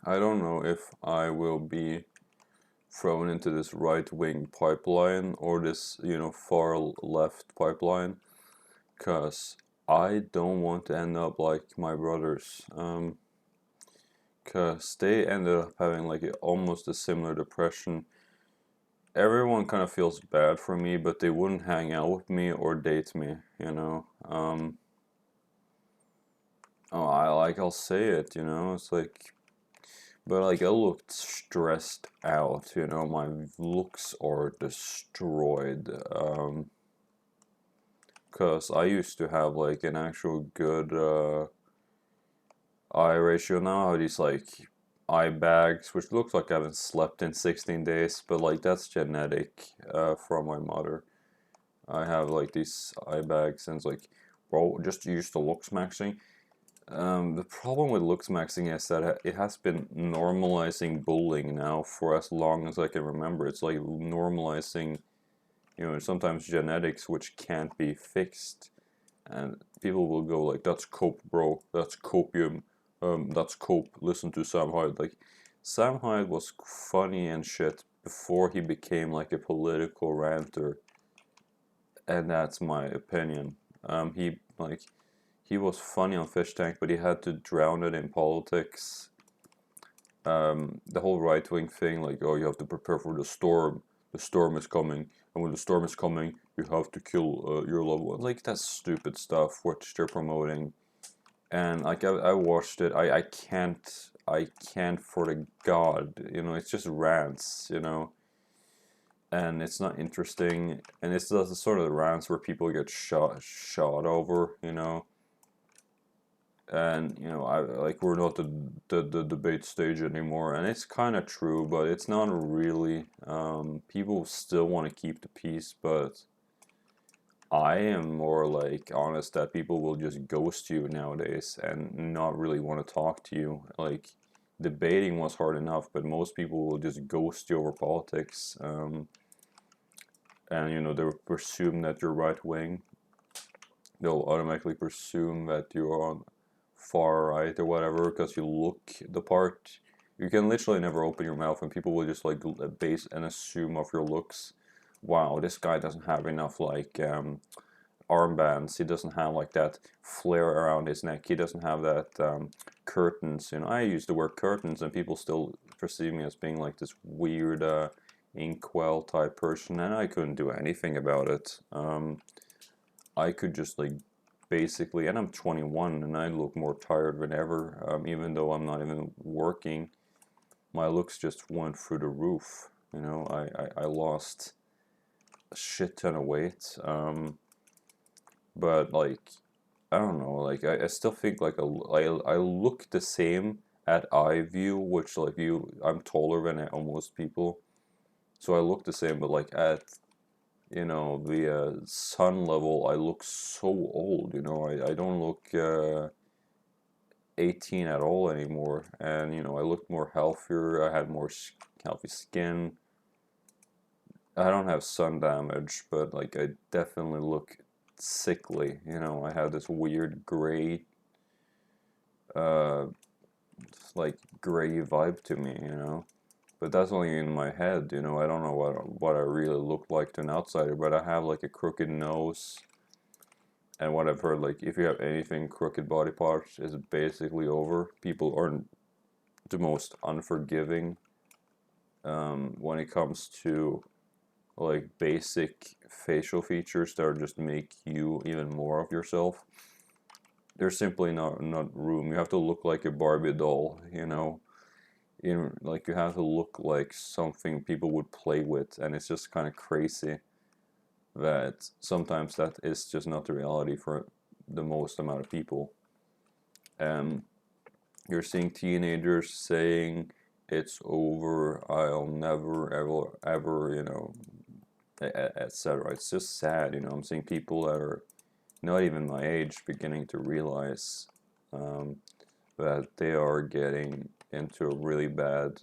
I don't know if I will be thrown into this right-wing pipeline or this, far left pipeline, because I don't want to end up like my brothers. Because they ended up having like almost a similar depression. Everyone kind of feels bad for me, but they wouldn't hang out with me or date me, you know. Oh, I'll say it, It's like, but like I looked stressed out, My looks are destroyed. Cause I used to have like an actual good eye ratio. Now I have these like eye bags, which looks like I haven't slept in 16 days, but like that's genetic from my mother. I have like these eye bags, and it's like, bro, just used to looks maxing. The problem with looks maxing is that it has been normalizing bullying now for as long as I can remember. It's like normalizing, sometimes genetics which can't be fixed, and people will go like, "That's cope, bro. That's copium. That's cope. Listen to Sam Hyde." Like, Sam Hyde was funny and shit before he became like a political ranter, and that's my opinion. He was funny on Fish Tank, but he had to drown it in politics. The whole right wing thing, like, oh, you have to prepare for the storm. The storm is coming, and when the storm is coming, you have to kill your loved one. Like, that's stupid stuff which they're promoting. And like I watched it, I can't for the god, it's just rants, and it's not interesting, and it's the sort of rants where people get shot over, and I like we're not the debate stage anymore, and it's kind of true, but it's not really. People still want to keep the peace, but I am more like honest that people will just ghost you nowadays and not really want to talk to you. Like, debating was hard enough, but most people will just ghost you over politics, and they will presume that you're right wing. They'll automatically presume that you're on far right or whatever because you look the part. You can literally never open your mouth, and people will just like base and assume of your looks. Wow, this guy doesn't have enough like armbands. He doesn't have like that flare around his neck. He doesn't have that curtains. I used to wear curtains, and people still perceive me as being like this weird inkwell type person, and I couldn't do anything about it. I could just like basically, and I'm 21 and I look more tired than ever, even though I'm not even working. My looks just went through the roof. I lost a shit ton of weight. But like, I don't know, like I still think like I look the same at eye view, which like I'm taller than almost people, so I look the same, but like at the sun level, I look so old. I don't look 18 at all anymore, and I looked more healthier. I had more healthy skin. I don't have sun damage, but like I definitely look sickly. I have this weird gray, uh, like gray vibe to me. But that's only in my head. I don't know what I really look like to an outsider, but I have like a crooked nose. And what I've heard, like, if you have anything crooked body parts, is basically over. People aren't the most unforgiving when it comes to like basic facial features that just make you even more of yourself. There's simply not room. You have to look like a Barbie doll, like you have to look like something people would play with, and it's just kind of crazy that sometimes that is just not the reality for the most amount of people. Um, you're seeing teenagers saying it's over, I'll never ever, etc. It's just sad. I'm seeing people that are not even my age beginning to realize um, that they are getting into a really bad,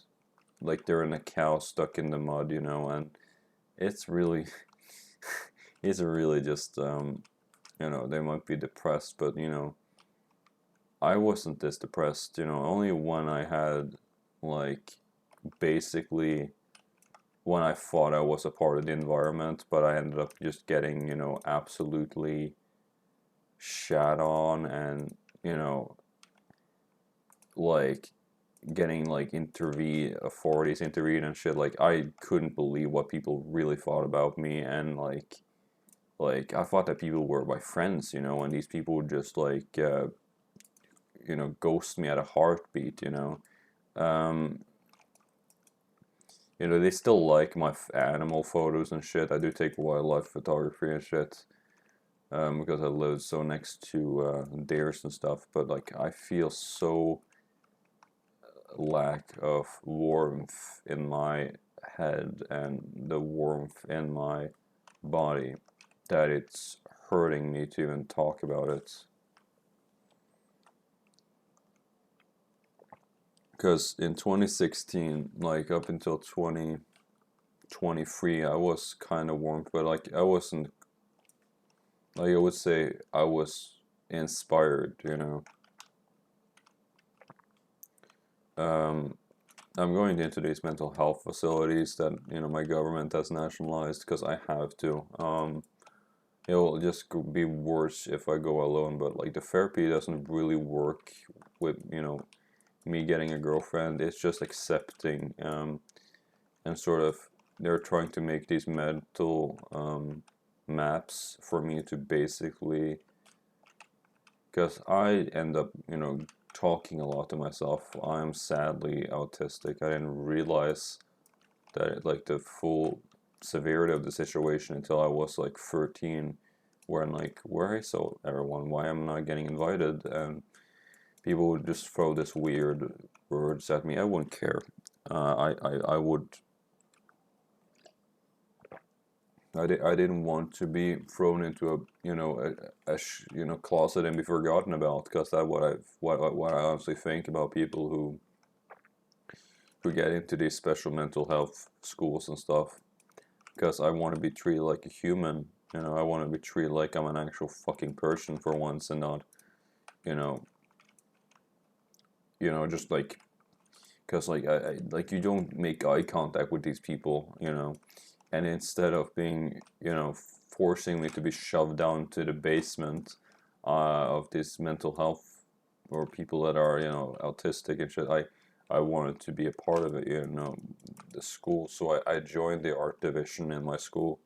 like they're in a cow stuck in the mud, and it's really, it's really just, they might be depressed, but I wasn't this depressed, only when I had like basically when I thought I was a part of the environment, but I ended up just getting, you know, absolutely shat on and, you know, like getting like authorities intervened and shit. Like I couldn't believe what people really thought about me, and like I thought that people were my friends, you know, and these people would just like you know, ghost me at a heartbeat, you know. Um, you know, they still like my animal photos and shit. I do take wildlife photography and shit, because I live so next to deers and stuff. But like, I feel so lack of warmth in my head and the warmth in my body that it's hurting me to even talk about it. Because in 2016, like up until 2023, I was kind of warm, but like I wasn't, like I would say I was inspired, you know. Um, I'm going into these mental health facilities that, you know, my government has nationalized because I have to. It'll just be worse if I go alone, but like the therapy doesn't really work with, you know, me getting a girlfriend. It's just accepting, and sort of they're trying to make these mental maps for me to basically, because I end up, you know, talking a lot to myself. I'm sadly autistic. I didn't realize that like the full severity of the situation until I was like 13, where I'm like, where is so everyone? Why am I not getting invited? And people would just throw this weird words at me. I wouldn't care. I would. I didn't want to be thrown into a, you know, you know, closet and be forgotten about, because that's what I honestly think about people who get into these special mental health schools and stuff, because I want to be treated like a human. You know, I want to be treated like I'm an actual fucking person for once, and not, you know, just like, because like I like you don't make eye contact with these people, you know, and instead of being, you know, forcing me to be shoved down to the basement of this mental health, or people that are, you know, autistic and shit, I wanted to be a part of it, you know, the school. So I joined the art division in my school,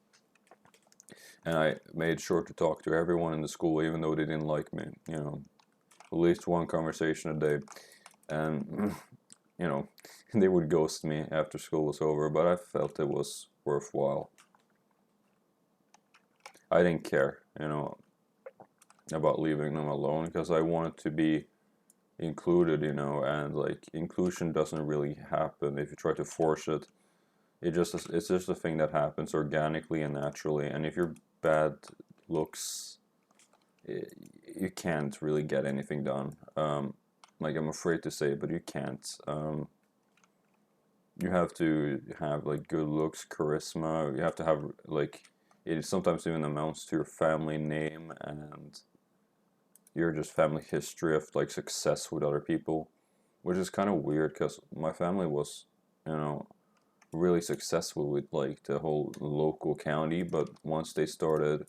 and I made sure to talk to everyone in the school, even though they didn't like me, you know, at least one conversation a day. And you know, they would ghost me after school was over, but I felt it was worthwhile. I didn't care, you know, about leaving them alone, because I wanted to be included, you know, and like inclusion doesn't really happen if you try to force it. It's just a thing that happens organically and naturally, and if you're bad looks, you can't really get anything done. Like I'm afraid to say it, but you can't. You have to have like good looks, charisma. You have to have like, it sometimes even amounts to your family name and your just family history of like success with other people, which is kind of weird because my family was, you know, really successful with like the whole local county, but once they started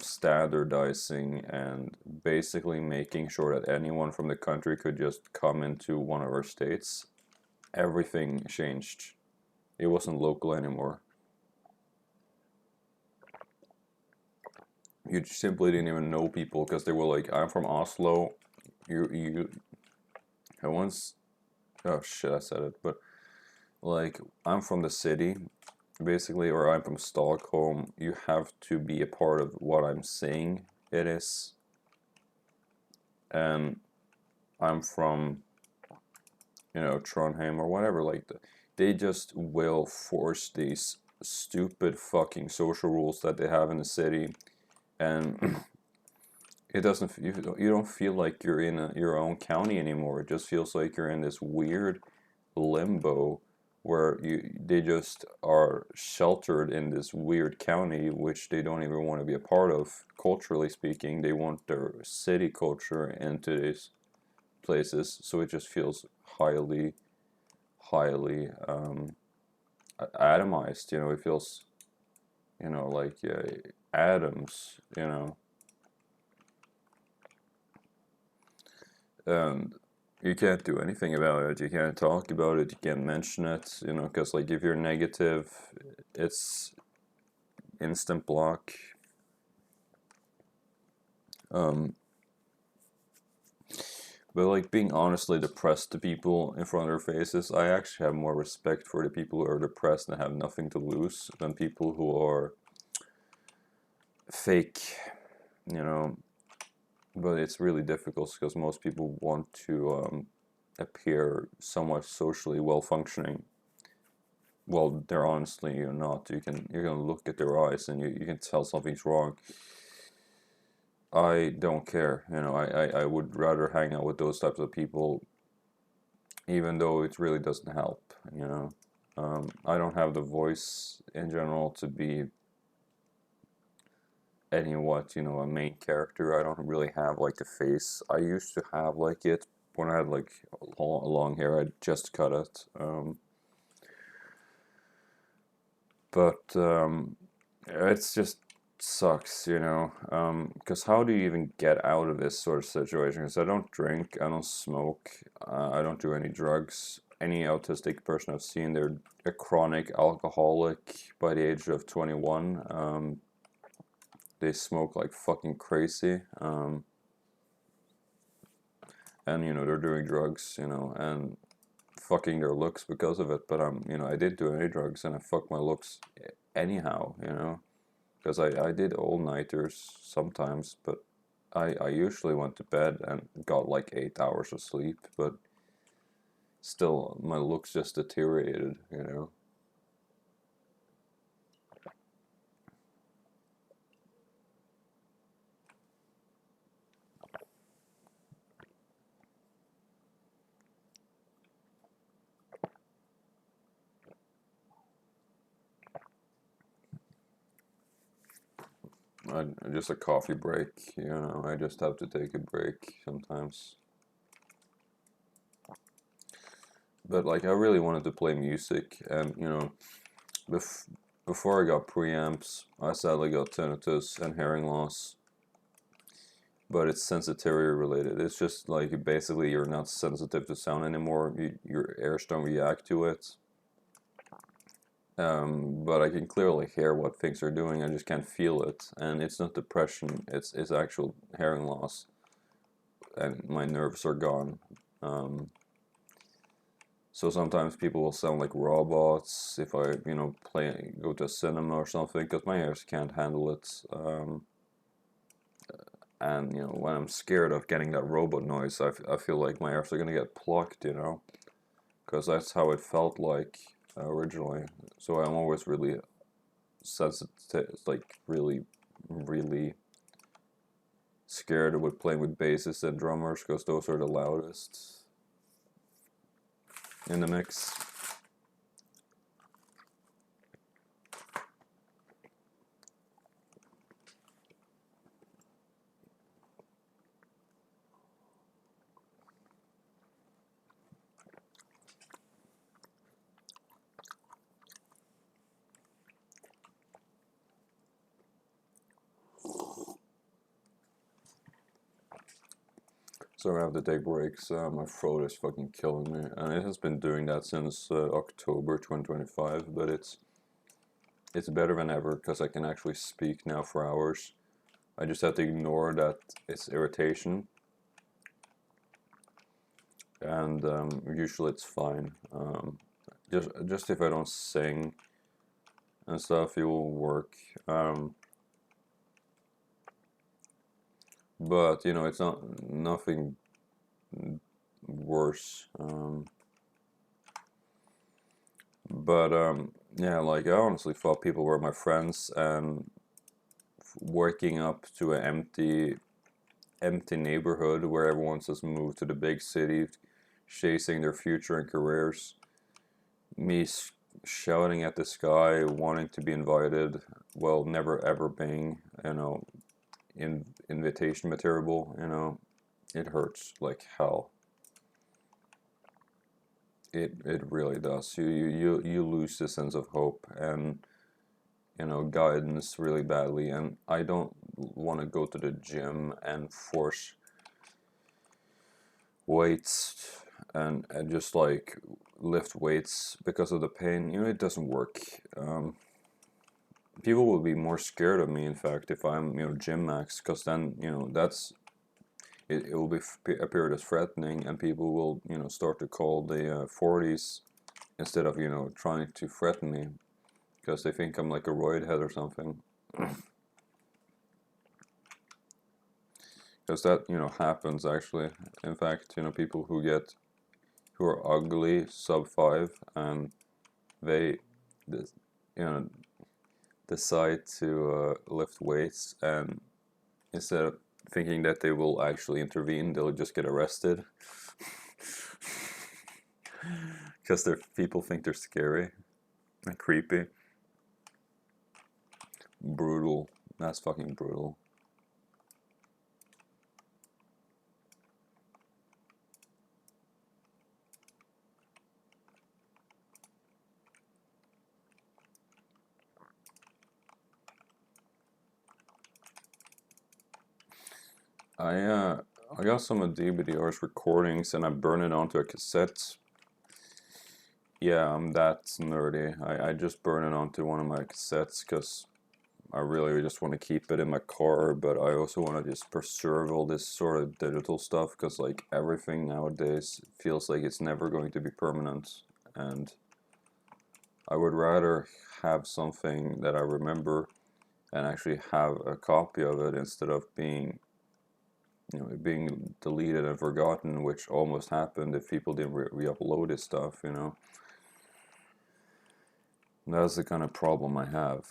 standardizing and basically making sure that anyone from the country could just come into one of our states, everything changed. It wasn't local anymore. You simply didn't even know people because they were like, "I'm from Oslo." You. I once. Oh shit! I said it, but like, I'm from the city, basically, or I'm from Stockholm. You have to be a part of what I'm saying it is, and I'm from, you know, Trondheim or whatever. Like, they just will force these stupid fucking social rules that they have in the city, and it doesn't, you don't feel like you're in your own county anymore. It just feels like you're in this weird limbo where they just are sheltered in this weird county which they don't even want to be a part of, culturally speaking. They want their city culture into this places, so it just feels highly, highly atomized. You know, it feels, you know, like atoms. You know, and you can't do anything about it. You can't talk about it. You can't mention it. You know, because like if you're negative, it's instant block. Um, but like being honestly depressed to people in front of their faces, I actually have more respect for the people who are depressed and have nothing to lose than people who are fake, you know. But it's really difficult because most people want to appear somewhat socially well functioning. Well, they're honestly you're not. You're gonna look at their eyes and you can tell something's wrong. I don't care. You know, I would rather hang out with those types of people, even though it really doesn't help. You know, I don't have the voice in general to be what, you know, a main character. I don't really have like the face. I used to have like it when I had like long hair. I just cut it. But it's just sucks, you know. Because how do you even get out of this sort of situation? Because I don't drink, I don't smoke, I don't do any drugs. Any autistic person I've seen, they're a chronic alcoholic by the age of 21. They smoke like fucking crazy. And you know they're doing drugs, you know, and fucking their looks because of it. But you know, I didn't do any drugs, and I fucked my looks anyhow, you know, because I did all nighters sometimes, but I usually went to bed and got like 8 hours of sleep, but still my looks just deteriorated, you know. Just a coffee break, you know. I just have to take a break sometimes. But like I really wanted to play music, and you know, bef- before I got preamps, I sadly got tinnitus and hearing loss. But it's sensitivity related. It's just like basically you're not sensitive to sound anymore. Your ears don't react to it. But I can clearly hear what things are doing. I just can't feel it, and it's not depression. It's actual hearing loss, and my nerves are gone. Um, so sometimes people will sound like robots if I, you know, go to a cinema or something because my ears can't handle it. And you know, when I'm scared of getting that robot noise, I feel like my ears are gonna get plucked. You know, because that's how it felt like originally. So I'm always really sensitive, like really, really scared with playing with bassists and drummers because those are the loudest in the mix. So I have to take breaks. My throat is fucking killing me, and it has been doing that since October 2025. But it's better than ever because I can actually speak now for hours. I just have to ignore that it's irritation, and usually it's fine. Just if I don't sing and stuff, it will work. Um, but you know, it's not nothing worse. But yeah, like I honestly thought people were my friends, and working up to an empty neighborhood where everyone's just moved to the big city, chasing their future and careers. Me shouting at the sky, wanting to be invited, well, never ever being, you know, invitation material. You know, it hurts like hell. it really does. You lose the sense of hope and guidance really badly. And I don't want to go to the gym and force weights and just like lift weights because of the pain. It doesn't work. People will be more scared of me, in fact, if I'm gym max, because then that's it will be appeared as threatening, and people will start to call the 40s instead of trying to threaten me because they think I'm like a roid head or something. Because that happens actually. In fact, people who are ugly sub 5 and they you know decide to lift weights, and instead of thinking that they will actually intervene, they'll just get arrested because people think they're scary and creepy. Brutal. That's fucking brutal. I got some of DBDR's recordings and I burn it onto a cassette. Yeah, I'm that nerdy. I just burn it onto one of my cassettes because I really just want to keep it in my car, but I also want to just preserve all this sort of digital stuff because like everything nowadays feels like it's never going to be permanent, and I would rather have something that I remember and actually have a copy of it instead of being being deleted and forgotten, which almost happened if people didn't re-upload this stuff. That's the kind of problem I have.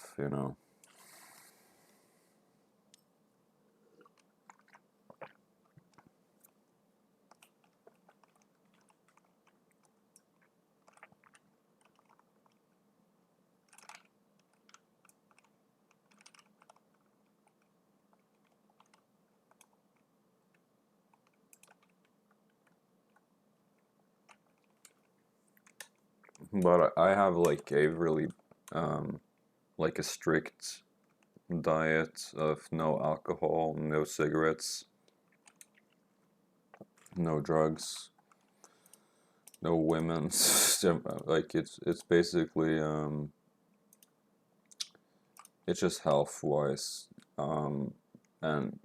But I have like a really like a strict diet of no alcohol, no cigarettes, no drugs, no women. Like it's basically it's just health wise, and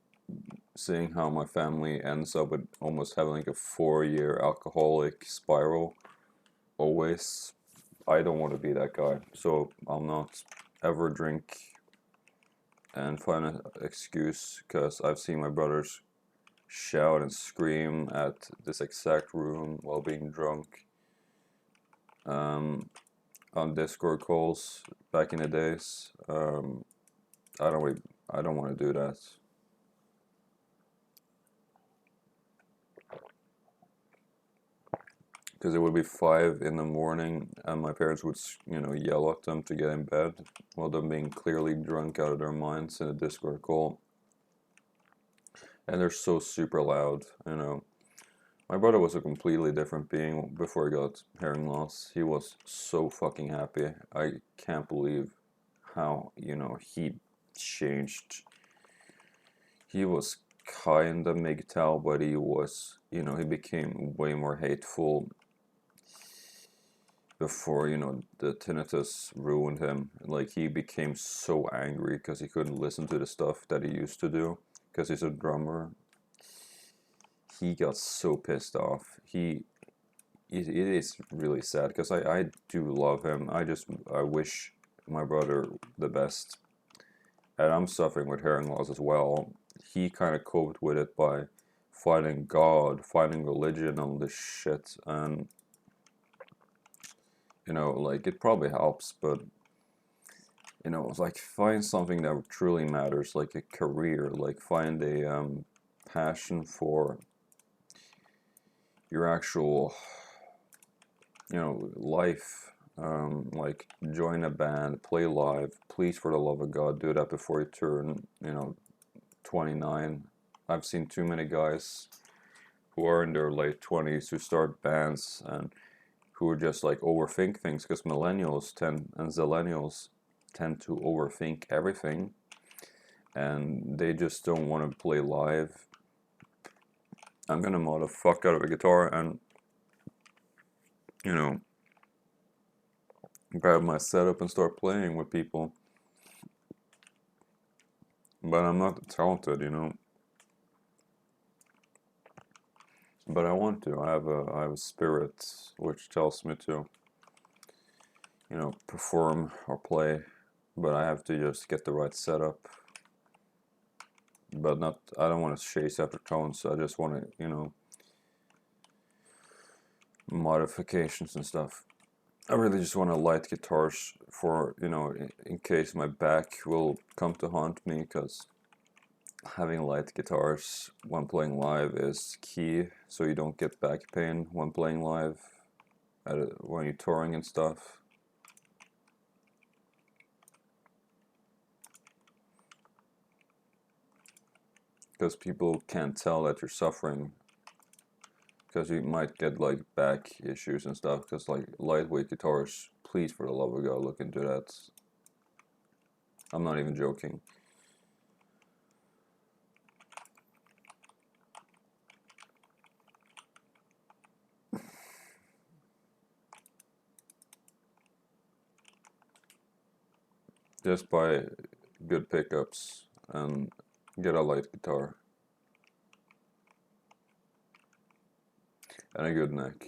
seeing how my family ends up with almost having like a 4-year alcoholic spiral always. I don't want to be that guy, so I'll not ever drink and find an excuse because I've seen my brothers shout and scream at this exact room while being drunk, um, on Discord calls back in the days. I don't want to do that. Because it would be 5 in the morning, and my parents would, yell at them to get in bed while them being clearly drunk out of their minds in a Discord call. And they're so super loud. My brother was a completely different being before he got hearing loss. He was so fucking happy. I can't believe how, he changed. He was kind of MGTOW, but he was, he became way more hateful before the tinnitus ruined him. Like he became so angry because he couldn't listen to the stuff that he used to do because he's a drummer. He got so pissed off. It is really sad because I do love him. I wish my brother the best, and I'm suffering with hearing loss as well. He kind of coped with it by finding God, finding religion on this shit, and like it probably helps, but like find something that truly matters, like a career, like find a passion for your actual life, like join a band, play live, please, for the love of God, do that before you turn 29. I've seen too many guys who are in their late 20s who start bands and who just like overthink things, because millennials and zillennials tend to overthink everything, and they just don't want to play live. I'm gonna mod the fuck out of a guitar and, you know, grab my setup and start playing with people. But I'm not talented, you know. But I want to. I have a spirit which tells me to, you know, perform or play. But I have to just get the right setup. But not. I don't want to chase after tones. I just want to, you know, modifications and stuff. I really just want to light guitars for, you know, in case my back will come to haunt me, because having light guitars when playing live is key, so you don't get back pain when playing live when you're touring and stuff. Because people can't tell that you're suffering, because you might get like back issues and stuff, because like lightweight guitars, please for the love of God look into that. I'm not even joking. Just buy good pickups and get a light guitar and a good neck.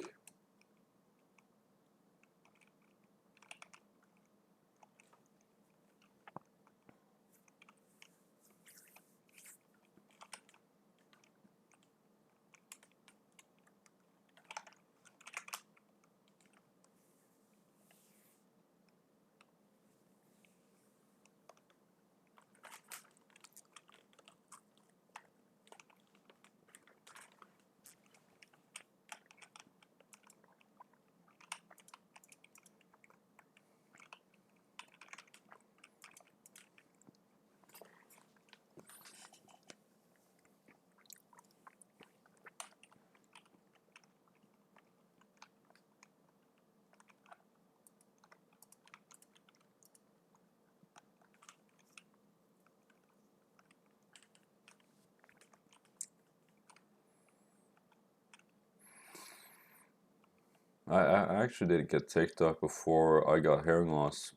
I actually did get TikTok before I got hearing loss.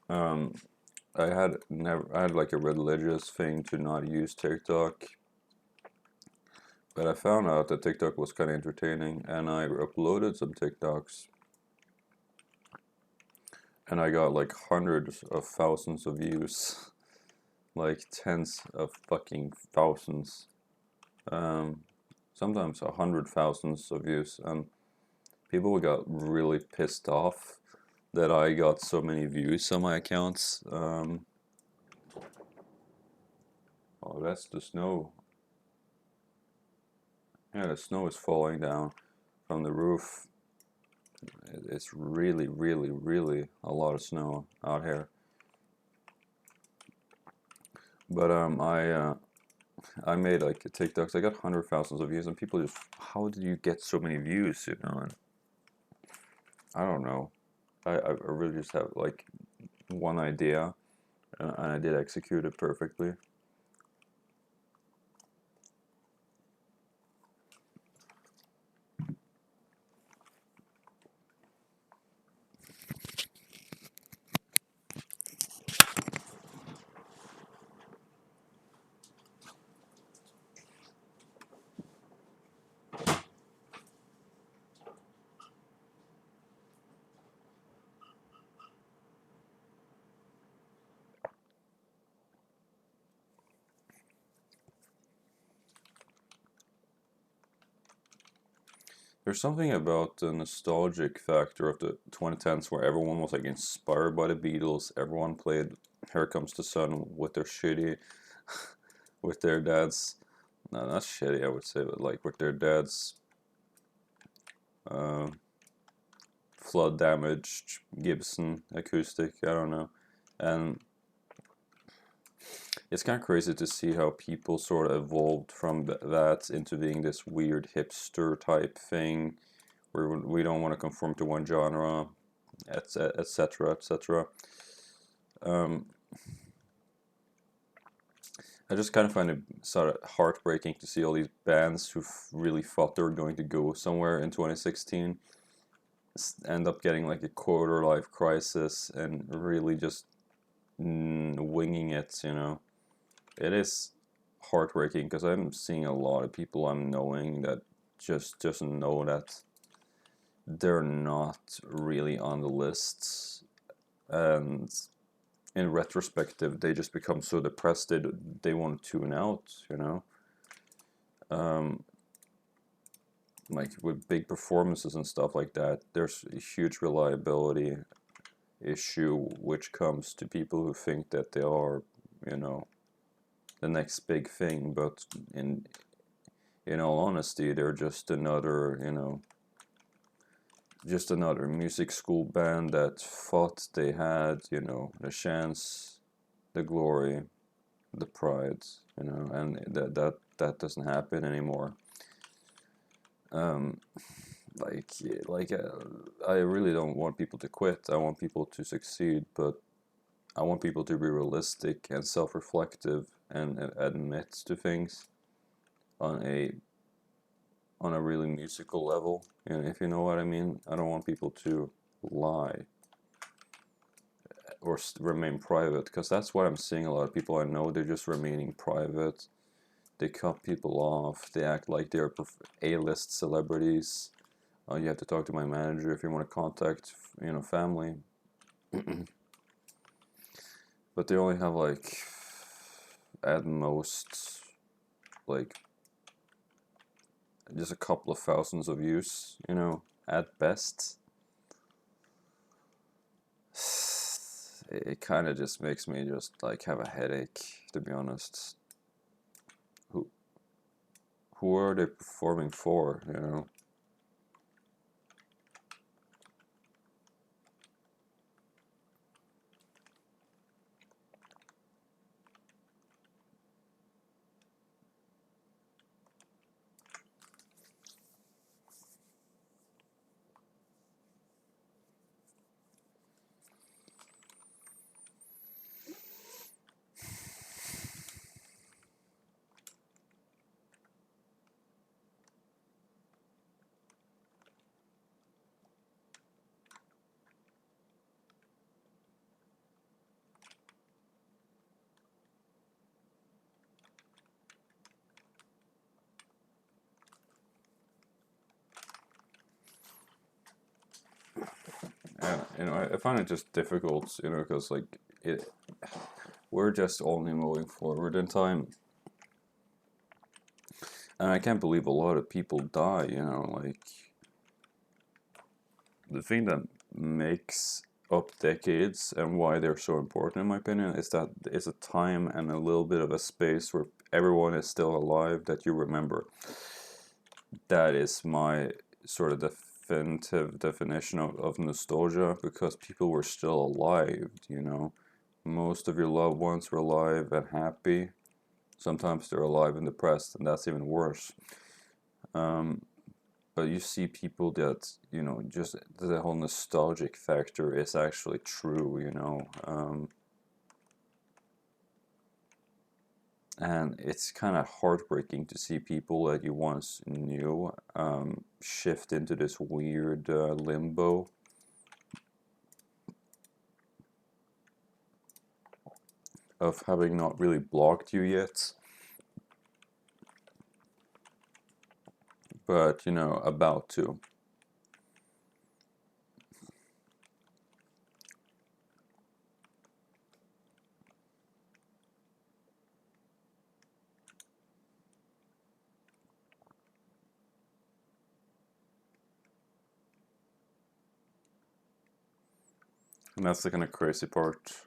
Um, I had like a religious thing to not use TikTok, but I found out that TikTok was kind of entertaining, and I uploaded some TikToks, and I got like hundreds of thousands of views, like tens of fucking thousands, sometimes 100,000s of views, and people got really pissed off that I got so many views on my accounts. Oh, that's the snow. Yeah, the snow is falling down from the roof. It's really, really, really a lot of snow out here. But I made like TikToks. I got 100,000 of views, and people just, how did you get so many views? You know, and I don't know. I really just have like one idea, and I did execute it perfectly. There's something about the nostalgic factor of the 2010s where everyone was like inspired by the Beatles. Everyone played "Here Comes the Sun" with their shitty, with their dad's. No, not shitty, I would say, but like with their dad's uh, flood damaged Gibson acoustic. I don't know, and it's kind of crazy to see how people sort of evolved from that into being this weird hipster type thing, We don't want to conform to one genre, etc., etc. Um, I just kind of find it sort of heartbreaking to see all these bands who really thought they were going to go somewhere in 2016 end up getting like a quarter life crisis and really just winging it, you know. It is heartbreaking because I'm seeing a lot of people I'm knowing that just know that they're not really on the lists, and in retrospective they just become so depressed they want to tune out, you know. um, like with big performances and stuff like that, there's a huge reliability issue which comes to people who think that they are, you know, the next big thing, but in all honesty they're just another, you know, just another music school band that thought they had, you know, the chance, the glory, the pride, you know, and that doesn't happen anymore. Um, like I really don't want people to quit. I want people to succeed, but I want people to be realistic and self-reflective and admit to things on a really musical level. And if you know what I mean, I don't want people to lie or remain private, because that's what I'm seeing. A lot of people I know, they're just remaining private. They cut people off. They act like they're A-list celebrities. You have to talk to my manager if you want to contact, you know, family. But they only have like at most like just a couple of thousands of views, you know, at best. It kind of just makes me just like have a headache, to be honest. Who who are they performing for, you know? And you know, I find it just difficult, you know, because like we're just only moving forward in time, and I can't believe a lot of people die, you know. Like the thing that makes up decades and why they're so important, in my opinion, is that it's a time and a little bit of a space where everyone is still alive that you remember. That is my sort of definitive definition of nostalgia, because people were still alive, you know. Most of your loved ones were alive and happy. Sometimes they're alive and depressed, and that's even worse. Um, but you see people that, you know, just the whole nostalgic factor is actually true, you know. And it's kind of heartbreaking to see people that you once knew shift into this weird limbo of having not really blocked you yet, but, you know, about to. And that's the kind of crazy part.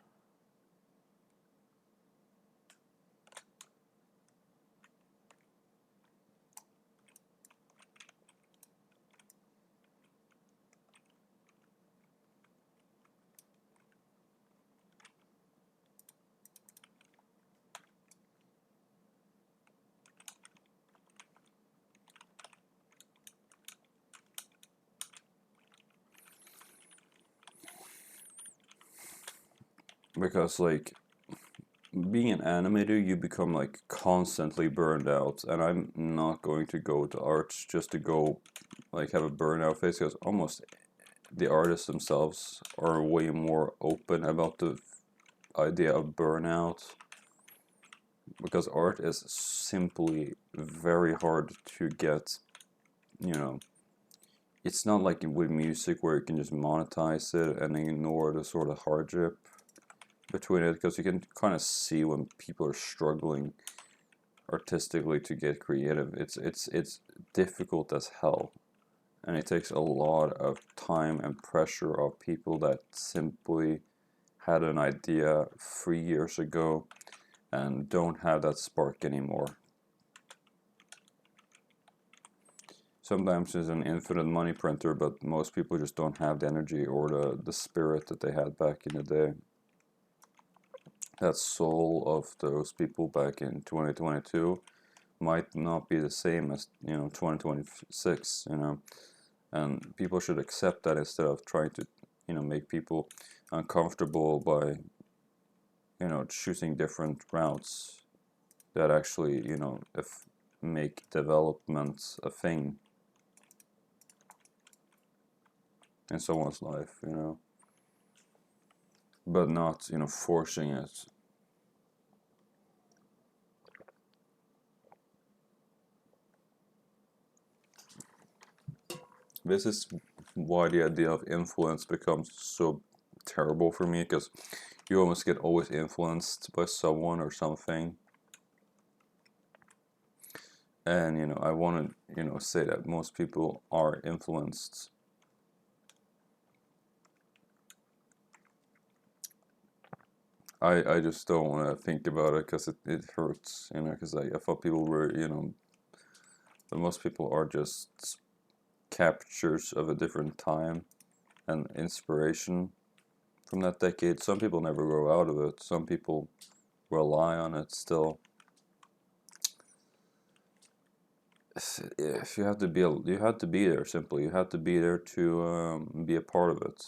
because like being an animator, you become like constantly burned out, and I'm not going to go to arts just to go like have a burnout phase, because almost the artists themselves are way more open about the idea of burnout, because art is simply very hard to get, you know, it's not like with music where you can just monetize it and ignore the sort of hardship between it, because you can kind of see when people are struggling artistically to get creative. It's difficult as hell, and it takes a lot of time and pressure of people that simply had an idea 3 years ago and don't have that spark anymore. Sometimes there's an infinite money printer, but most people just don't have the energy or the spirit that they had back in the day. That soul of those people back in 2022 might not be the same as 2026, and people should accept that instead of trying to make people uncomfortable by choosing different routes that actually if make development a thing in someone's life, but not forcing it. This is why the idea of influence becomes so terrible for me, because you almost get always influenced by someone or something. And I want to say that most people are influenced. I just don't want to think about it because it hurts, because I thought people were, but most people are just captures of a different time and inspiration from that decade. Some people never grow out of it. Some people rely on it still. If you have to be, you have to be there. Simply, you have to be there to be a part of it.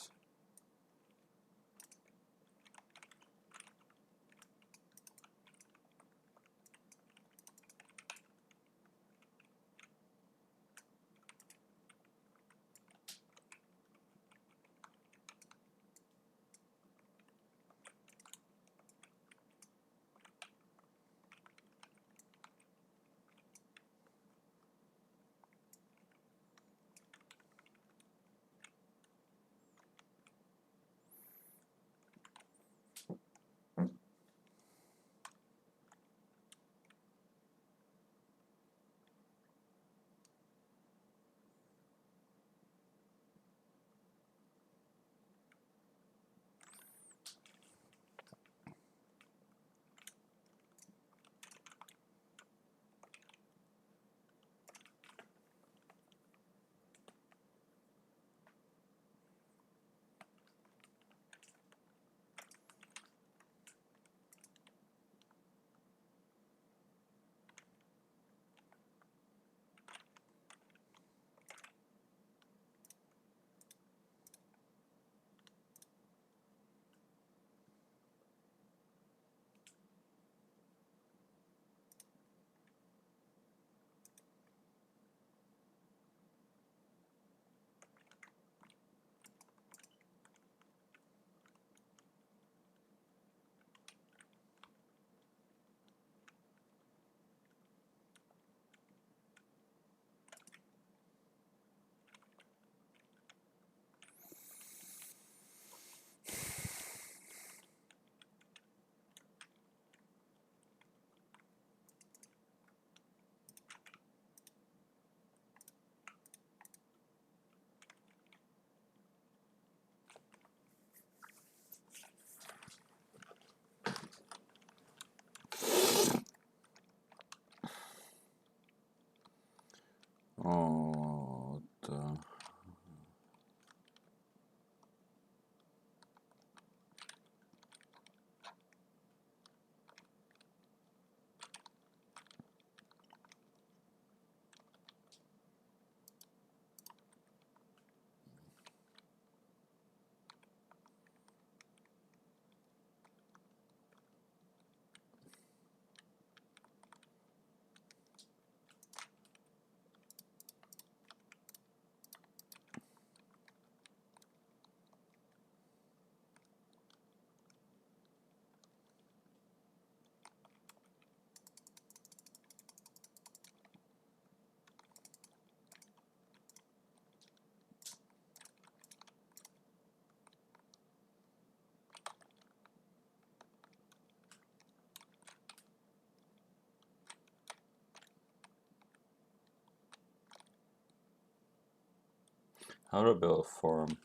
How to build a farm.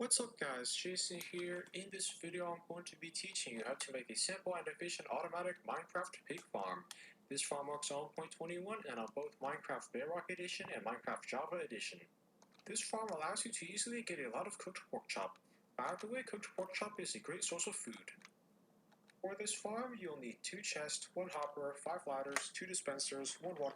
What's up guys, Jason here. In this video I'm going to be teaching you how to make a simple and efficient automatic Minecraft pig farm. This farm works on 1.21 and on both Minecraft Bedrock Edition and Minecraft Java Edition. This farm allows you to easily get a lot of cooked pork chop. By the way, cooked pork chop is a great source of food. For this farm, you'll need 2 chests, 1 hopper, 5 ladders, 2 dispensers, 1 water